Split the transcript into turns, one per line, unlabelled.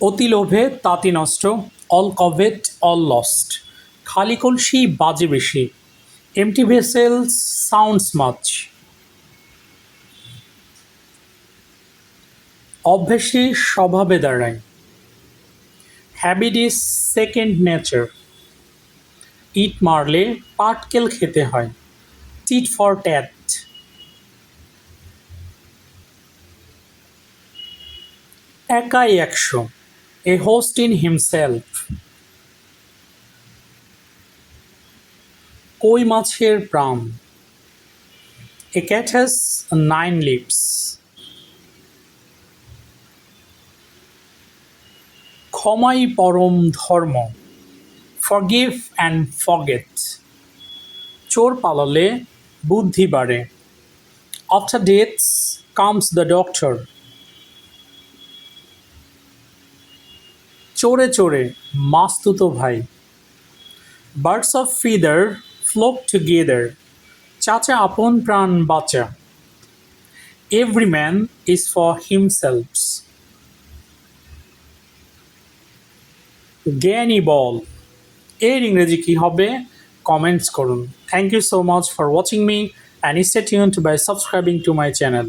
অতি লোভে তাঁতি নষ্ট, অল কভেট অল লস্ট। খালি কলসি বাজে বেশি, এমটি ভেসেলস সাউন্ডস মাচ। অভ্যাসই স্বভাবে দাঁড়ায়, হ্যাবিট ইজ সেকেন্ড নেচার। ইট মারলে পাটকেল খেতে হয়, টিট ফর ট্যাট। একাই একশো, এ হোস্ট ইন হিমসেলফ। কই মাছের প্রাণ, এ ক্যাট হ্যাজ 9 lips। ক্ষমাই পরম ধর্ম, ফরগিভ অ্যান্ড ফরগেট। চোর পালালে বুদ্ধি বাড়ে, after deaths comes the doctor. চোরে চোরে মাস্তুতো ভাই, birds of feather flock together. চাচা আপন প্রাণ বাঁচা, every man is for himselfs. জ্ঞানী বল, এর ইংরেজি কি হবে কমেন্টস করুন। Thank you so much for watching me and stay tuned by subscribing to my channel.